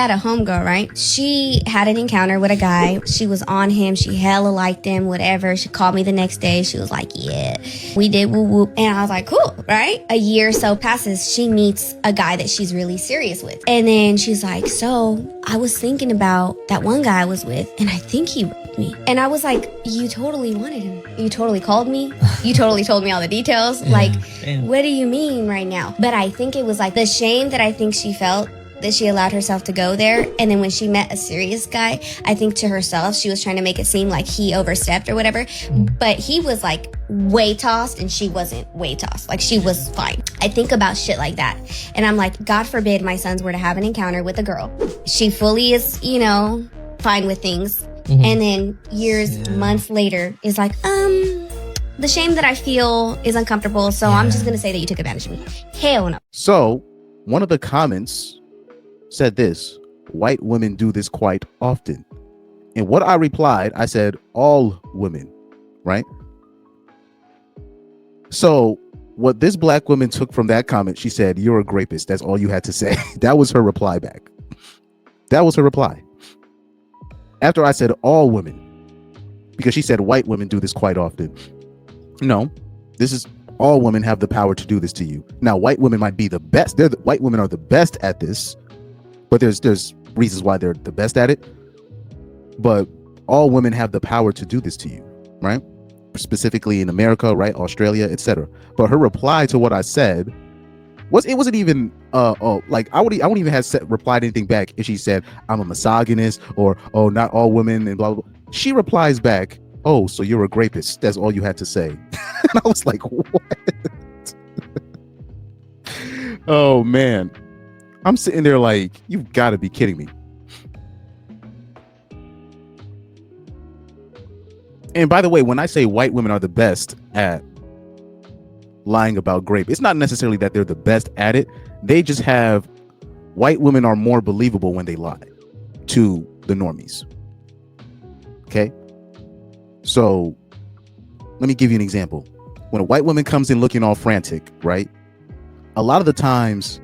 had a homegirl, right? She had an encounter with a guy. She was on him. She hella liked him, whatever. She called me the next day. She was like, yeah, we did woo woo. And I was like, cool, right? A year or so passes. She meets a guy that she's really serious with. And then she's like, so I was thinking about that one guy I was with, and I think he raped me. And I was like, you totally wanted him. You totally called me. You totally told me all the details. Like, what do you mean right now? But I think it was like the shame that I think she felt that she allowed herself to go there. And then when she met a serious guy, I think to herself, she was trying to make it seem like he overstepped or whatever. But he was like way tossed and she wasn't way tossed. Like she was fine. I think about shit like that. And I'm like, God forbid my sons were to have an encounter with a girl. She fully is, you know, fine with things. And then years, months later is like, the shame that I feel is uncomfortable. So I'm just going to say that you took advantage of me. Hell no. So one of the comments said this: white women do this quite often. And what I replied, I said, all women, right? So what this black woman took from that comment, she said, you're a rapist. That's all you had to say. That was her reply back. That was her reply. After I said all women, because she said white women do this quite often. No, this is all women have the power to do this to you. Now, white women might be the best. White women are the best at this, but there's reasons why they're the best at it. But all women have the power to do this to you, right? Specifically in America, right? Australia, etc. But her reply to what I said wasn't even like I wouldn't even have replied anything back if she said I'm a misogynist or oh, not all women and blah blah blah. She replies back, oh, so you're a rapist. That's all you had to say. And I was like, what? Oh man, I'm sitting there like, you've got to be kidding me. And by the way, when I say white women are the best at lying about grape, it's not necessarily that they're the best at it. They just have, white women are more believable when they lie to the normies. Okay. So let me give you an example. When a white woman comes in looking all frantic, right? A lot of the times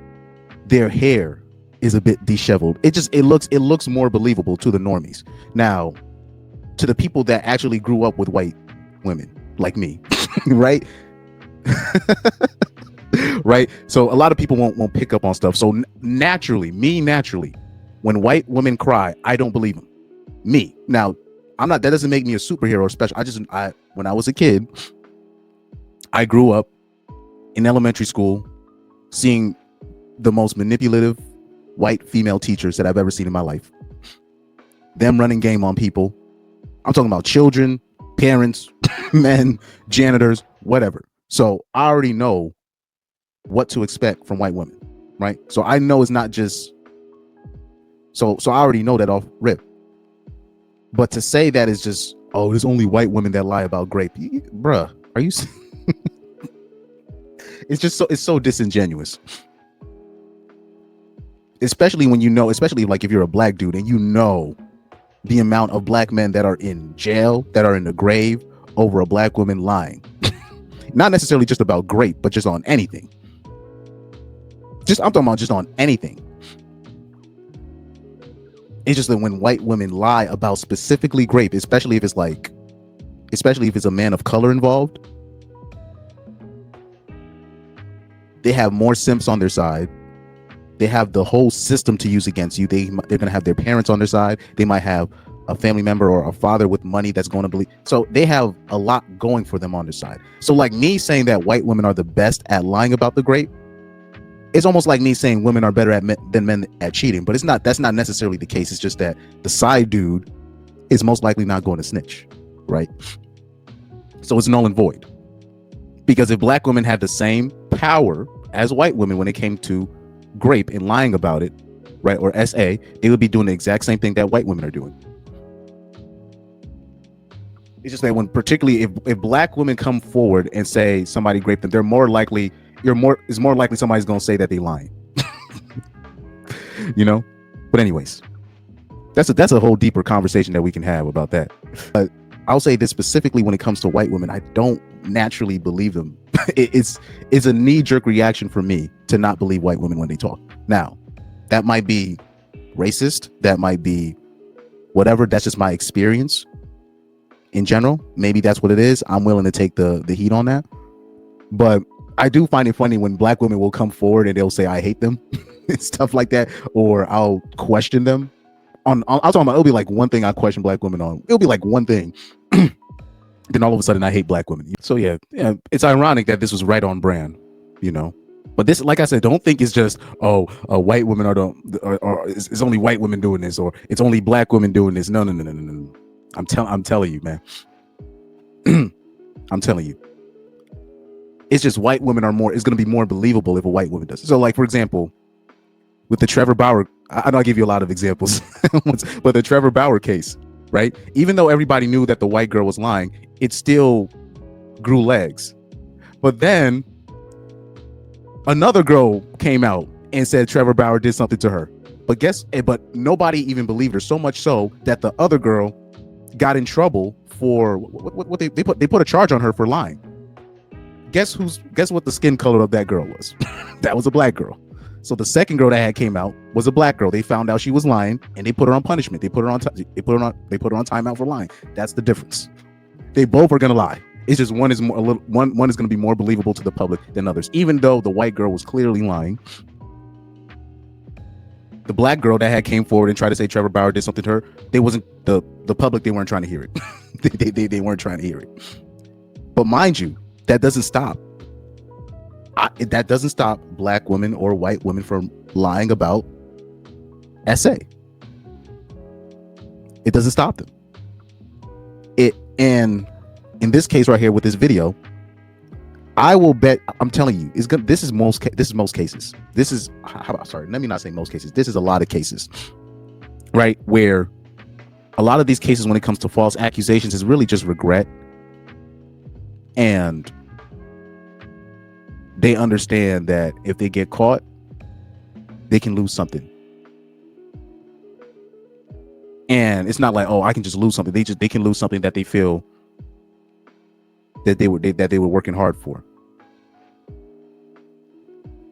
their hair is a bit disheveled. It looks more believable to the normies. Now, to the people that actually grew up with white women like me, right? Right. So a lot of people won't pick up on stuff. So naturally, when white women cry, I don't believe them. Me. Now, that doesn't make me a superhero or special. When I was a kid, I grew up in elementary school seeing the most manipulative white female teachers that I've ever seen in my life. Them running game on people. I'm talking about children, parents, men, janitors, whatever. So I already know what to expect from white women, right? So I know it's not just, so I already know that off rip. But to say that is just, oh, there's only white women that lie about grape. Bruh, are you? It's so disingenuous. Especially when you know, especially like if you're a black dude and you know the amount of black men that are in jail, that are in the grave over a black woman lying. Not necessarily just about grape, but just on anything. I'm talking about just on anything. It's just that when white women lie about specifically grape, especially if it's a man of color involved, they have more simps on their side. They have the whole system to use against you. They're going to have their parents on their side. They might have a family member or a father with money that's going to believe. So they have a lot going for them on their side. So like me saying that white women are the best at lying about the grape, it's almost like me saying women are better than men at cheating. But that's not necessarily the case. It's just that the side dude is most likely not going to snitch, right? So it's null and void. Because if black women had the same power as white women when it came to grape and lying about it, right, or SA, they would be doing the exact same thing that white women are doing. It's just that when, particularly if black women come forward and say somebody raped them, it's more likely somebody's gonna say that they lying. You know? But anyways, that's a whole deeper conversation that we can have about that. But I'll say this specifically when it comes to white women, I don't naturally believe them. It's a knee-jerk reaction for me to not believe white women when they talk. Now, that might be racist, that might be whatever. That's just my experience in general. Maybe that's what it is. I'm willing to take the heat on that. But I do find it funny when black women will come forward and they'll say I hate them and stuff like that, or I'll question them. I'll talk about, it'll be like one thing I question black women on. It'll be like one thing. Then all of a sudden I hate black women. So yeah, it's ironic that this was right on brand, you know. But this, like I said, don't think it's just white women or it's only white women doing this, or it's only black women doing this. No. I'm telling you, man. I'm telling you. It's just white women are more. It's going to be more believable if a white woman does it. So, like for example, with the Trevor Bauer, I know I give you a lot of examples, but the Trevor Bauer case, right? Even though everybody knew that the white girl was lying, it still grew legs. But then another girl came out and said Trevor Bauer did something to her. But nobody even believed her, so much so that the other girl got in trouble for what they put a charge on her for lying. Guess what the skin color of that girl was? That was a black girl. So the second girl that had came out was a black girl. They found out she was lying and they put her on punishment. They put her on timeout for lying. That's the difference. They both are gonna lie. It's just one is going to be more believable to the public than others. Even though the white girl was clearly lying, the black girl that had came forward and tried to say Trevor Bauer did something to her, they wasn't the public. They weren't trying to hear it. they weren't trying to hear it. But mind you, that doesn't stop. That doesn't stop black women or white women from lying about SA. It doesn't stop them. And in this case right here with this video, I will bet, I'm telling you, this is most cases. Let me not say most cases. This is a lot of cases, right? Where a lot of these cases, when it comes to false accusations, is really just regret. And they understand that if they get caught, they can lose something. And it's not like, oh, I can just lose something. They can lose something that they feel that they were working hard for.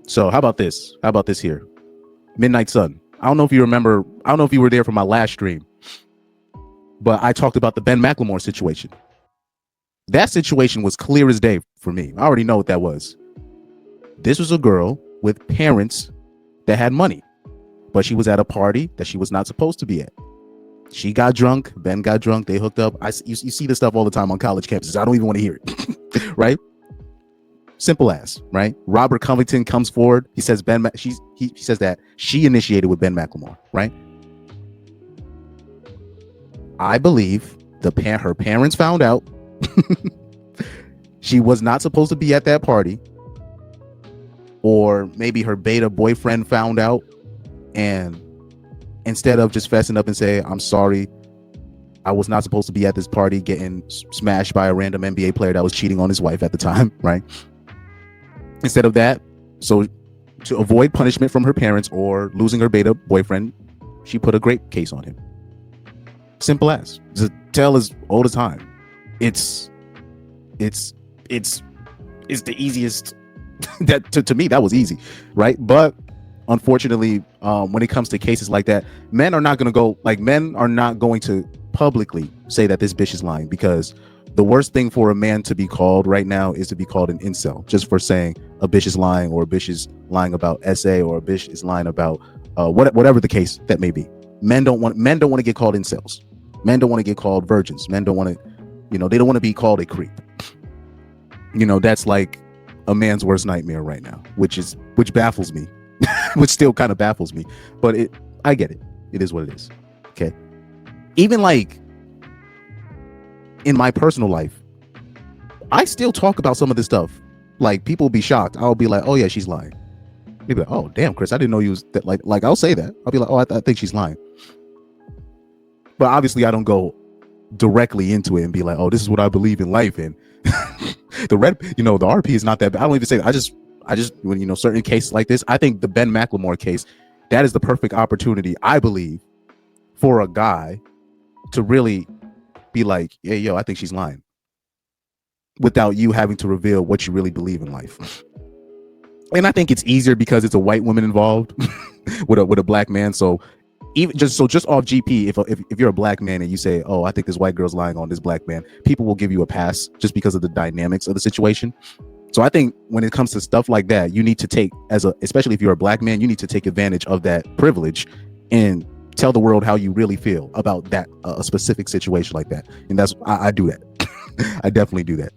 So how about this? How about this here? Midnight Sun. I don't know if you remember. I don't know if you were there for my last stream, but I talked about the Ben McLemore situation. That situation was clear as day for me. I already know what that was. This was a girl with parents that had money, but she was at a party that she was not supposed to be at. She got drunk. Ben got drunk. They hooked up. You see this stuff all the time on college campuses. I don't even want to hear it. Right? Simple as, right? Robert Covington comes forward. He says he says that she initiated with Ben McLemore, right? I believe her parents found out she was not supposed to be at that party, or maybe her beta boyfriend found out, and instead of just fessing up and say, I'm sorry, I was not supposed to be at this party, getting smashed by a random NBA player that was cheating on his wife at the time, right? Instead of that, so to avoid punishment from her parents or losing her beta boyfriend, she put a grape case on him. Simple as. The tale is old as time. It's the easiest. That to me, that was easy, right? But unfortunately, when it comes to cases like that, men are not going to publicly say that this bitch is lying, because the worst thing for a man to be called right now is to be called an incel, just for saying a bitch is lying, or a bitch is lying about SA, or a bitch is lying about whatever the case that may be. Men don't want to get called incels. Men don't want to get called virgins. Men don't want to, they don't want to be called a creep. That's like a man's worst nightmare right now, which baffles me, which still kind of baffles me. But I get it. It is what it is. Okay. Even like in my personal life, I still talk about some of this stuff. Like, people will be shocked. I'll be like, oh yeah, she's lying. They'll be like, oh damn, Chris, I didn't know you was that. Like I'll say that. I'll be like, oh, I think she's lying. But obviously I don't go directly into it and be like, oh, this is what I believe in life. And the RP is not that bad. I don't even say that. I just when certain cases like this, I think the Ben McLemore case, that is the perfect opportunity, I believe, for a guy to really be like, hey, yo, I think she's lying, without you having to reveal what you really believe in life. And I think it's easier because it's a white woman involved with a black man. So even just off GP, if you're a black man and you say, oh, I think this white girl's lying on this black man, people will give you a pass just because of the dynamics of the situation. So I think when it comes to stuff like that, you need to take, especially if you're a black man, you need to take advantage of that privilege and tell the world how you really feel about that a specific situation like that. And that's I do that. I definitely do that.